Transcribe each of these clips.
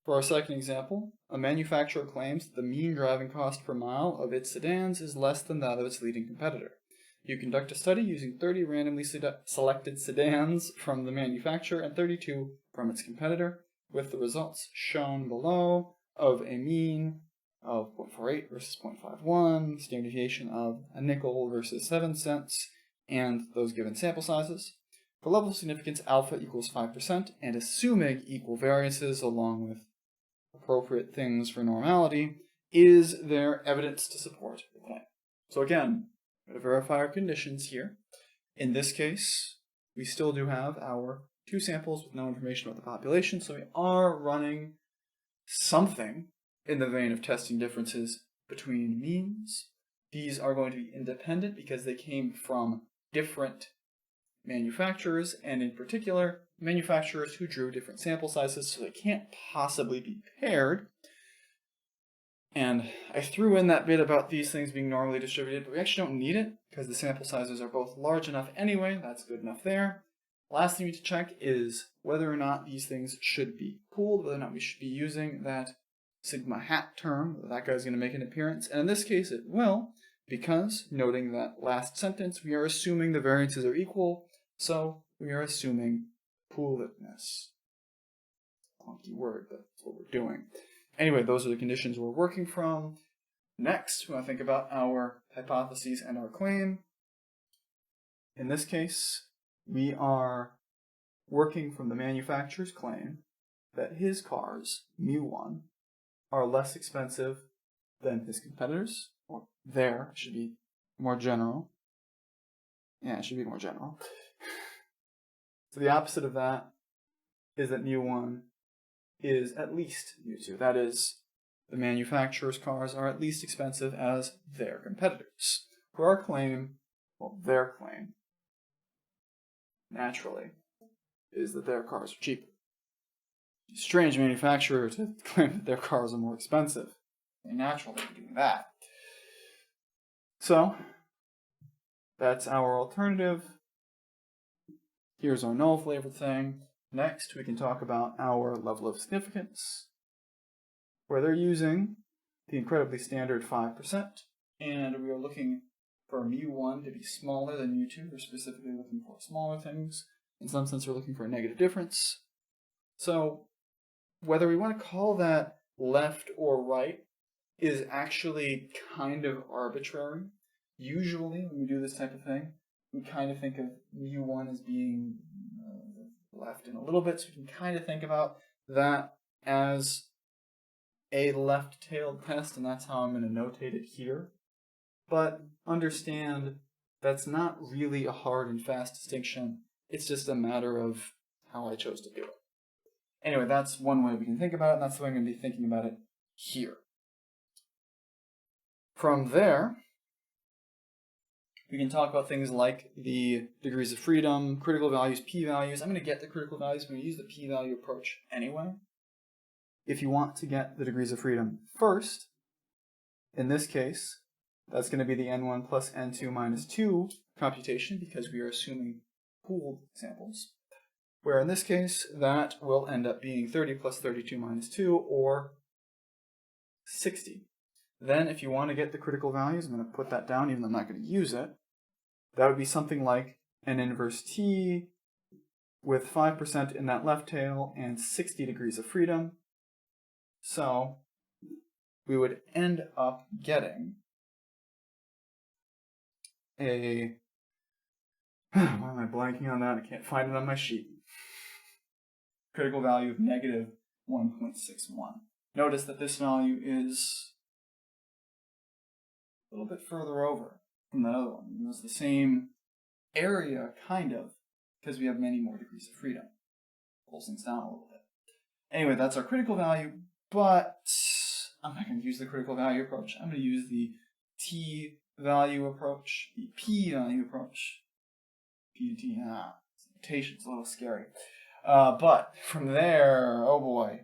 For our second example, a manufacturer claims that the mean driving cost per mile of its sedans is less than that of its leading competitor. You conduct a study using 30 randomly selected sedans from the manufacturer and 32 from its competitor, with the results shown below of a mean of 0.48 versus 0.51, standard deviation of a nickel versus 7 cents, and those given sample sizes. For level of significance, alpha equals 5%, and assuming equal variances along with appropriate things for normality, is there evidence to support the claim? So again, I'm going to verify our conditions here. In this case, we still do have our two samples with no information about the population, so we are running something in the vein of testing differences between means. These are going to be independent because they came from different manufacturers, and in particular, manufacturers who drew different sample sizes, so they can't possibly be paired. And I threw in that bit about these things being normally distributed, but we actually don't need it because the sample sizes are both large enough anyway. That's good enough there. Last thing we need to check is whether or not these things should be pooled, whether or not we should be using that sigma hat term, whether that guy's going to make an appearance. And in this case, it will, because, noting that last sentence, we are assuming the variances are equal, so we are assuming pooledness. Funky word, but that's what we're doing. Anyway, those are the conditions we're working from. Next, we want to think about our hypotheses and our claim. In this case, we are working from the manufacturer's claim that his cars, mu1, are less expensive than his competitors, or their, it should be more general. Yeah, it should be more general. So the opposite of that is that mu1 is at least mu2. That is, the manufacturer's cars are at least expensive as their competitors. For our claim, well, their claim, naturally, is that their cars are cheaper. Strange manufacturer to claim that their cars are more expensive. They naturally are doing that. So, that's our alternative. Here's our null flavor thing. Next, we can talk about our level of significance, where they're using the incredibly standard 5%, and we are looking for mu1 to be smaller than mu2. We're specifically looking for smaller things. In some sense, we're looking for a negative difference. So, whether we want to call that left or right is actually kind of arbitrary. Usually, when we do this type of thing, we kind of think of mu1 as being left in a little bit, so we can kind of think about that as a left-tailed test, and that's how I'm going to notate it here. But understand that's not really a hard and fast distinction. It's just a matter of how I chose to do it. Anyway, that's one way we can think about it, and that's the way I'm going to be thinking about it here. From there, we can talk about things like the degrees of freedom, critical values, p-values. I'm going to get the critical values. I'm going to use the p-value approach anyway. If you want to get the degrees of freedom first, in this case, that's going to be the n1 plus n2 minus 2 computation because we are assuming pooled samples. Where in this case, that will end up being 30 plus 32 minus 2, or 60. Then if you want to get the critical values, I'm going to put that down even though I'm not going to use it. That would be something like n inverse t with 5% in that left tail and 60 degrees of freedom. So we would end up getting a... Why am I blanking on that? I can't find it on my sheet. Critical value of negative 1.61. Notice that this value is a little bit further over from that other one. It was the same area, kind of, because we have many more degrees of freedom. Pulls things down a little bit. Anyway, that's our critical value, but I'm not going to use the critical value approach. I'm going to use the t-value approach, the p-value approach. P to t, notation's a little scary. But from there, oh boy,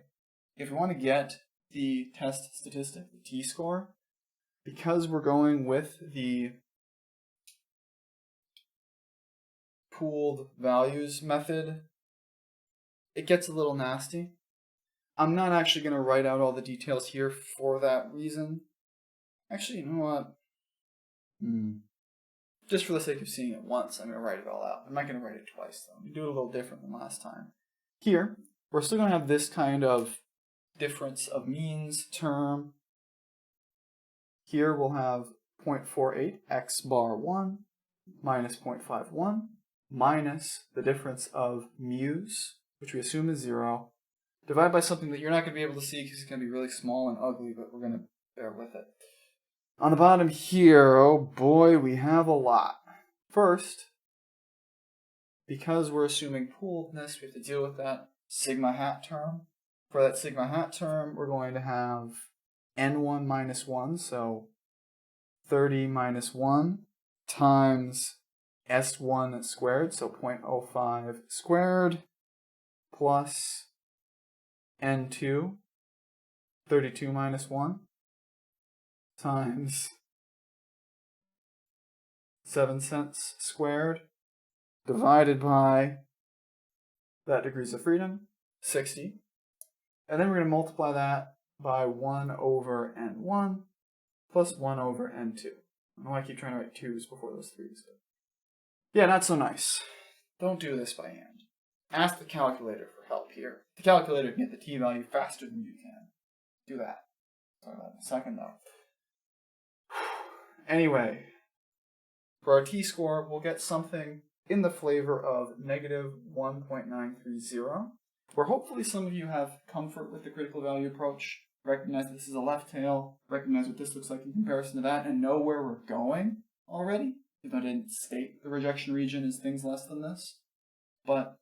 if we want to get the test statistic, the t-score, because we're going with the pooled values method, it gets a little nasty. I'm not actually going to write out all the details here for that reason. Actually, you know what? Just for the sake of seeing it once, I'm going to write it all out. I'm not going to write it twice, though. We do it a little different than last time. Here, we're still going to have this kind of difference of means term. Here we'll have 0.48 x bar 1 minus 0.51 minus the difference of mu's, which we assume is 0, divided by something that you're not going to be able to see because it's going to be really small and ugly, but we're going to bear with it. On the bottom here, oh boy, we have a lot. First, because we're assuming pooledness, we have to deal with that sigma hat term. For that sigma hat term, we're going to have n1 minus 1, so 30 minus 1 times s1 squared, so 0.05 squared, plus n2, 32 minus 1, times 7 cents squared, divided by that degrees of freedom, 60. And then we're going to multiply that by 1 over n1 plus 1 over n2. I don't know why I keep trying to write 2's before those 3's. But yeah, not so nice. Don't do this by hand. Ask the calculator for help here. The calculator can get the t-value faster than you can. Do that. Talk about it in a second, though. Anyway, for our t-score, we'll get something in the flavor of negative 1.930, where hopefully some of you have comfort with the critical value approach, recognize that this is a left tail, recognize what this looks like in comparison to that, and know where we're going already. If I didn't state the rejection region is things less than this. But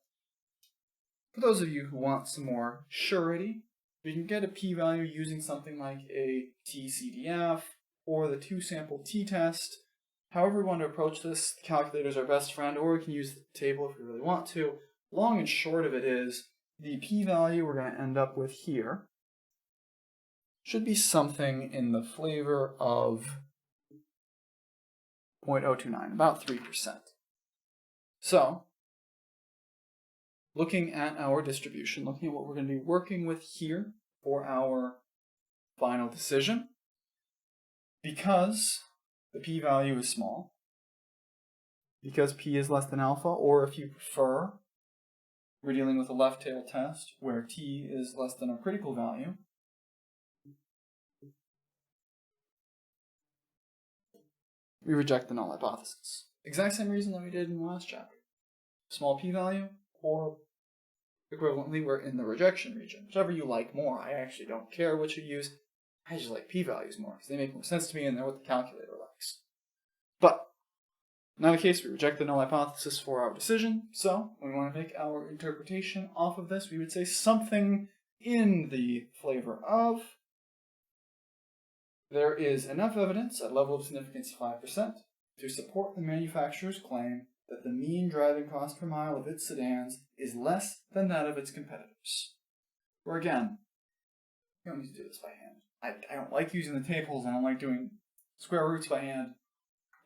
for those of you who want some more surety, we can get a p-value using something like a t-CDF or the two-sample t-test. However we want to approach this, the calculator is our best friend, or we can use the table if we really want to. Long and short of it is, the p-value we're going to end up with here should be something in the flavor of 0.029, about 3%. So, looking at our distribution, looking at what we're going to be working with here for our final decision, because the p-value is small, because p is less than alpha, or if you prefer, we're dealing with a left tail test where t is less than our critical value, we reject the null hypothesis. Exact same reason that we did in the last chapter. Small p-value, or equivalently, we're in the rejection region. Whichever you like more. I actually don't care what you use. I just like p-values more, because they make more sense to me and they're what the calculator likes. But, in either case, we reject the null hypothesis for our decision, so when we want to make our interpretation off of this, we would say something in the flavor of, there is enough evidence at level of significance 5% to support the manufacturer's claim that the mean driving cost per mile of its sedans is less than that of its competitors. Or again, you don't need to do this by hand. I don't like using the tables, I don't like doing square roots by hand.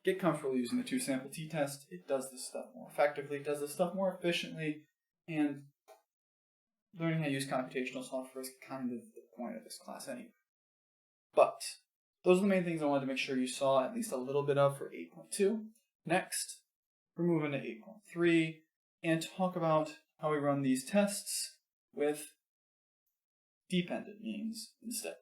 Get comfortable using the two-sample t-test. It does this stuff more effectively, it does this stuff more efficiently, and learning how to use computational software is kind of the point of this class anyway. But those are the main things I wanted to make sure you saw at least a little bit of for 8.2. Next, we're moving to 8.3 and talk about how we run these tests with dependent means instead.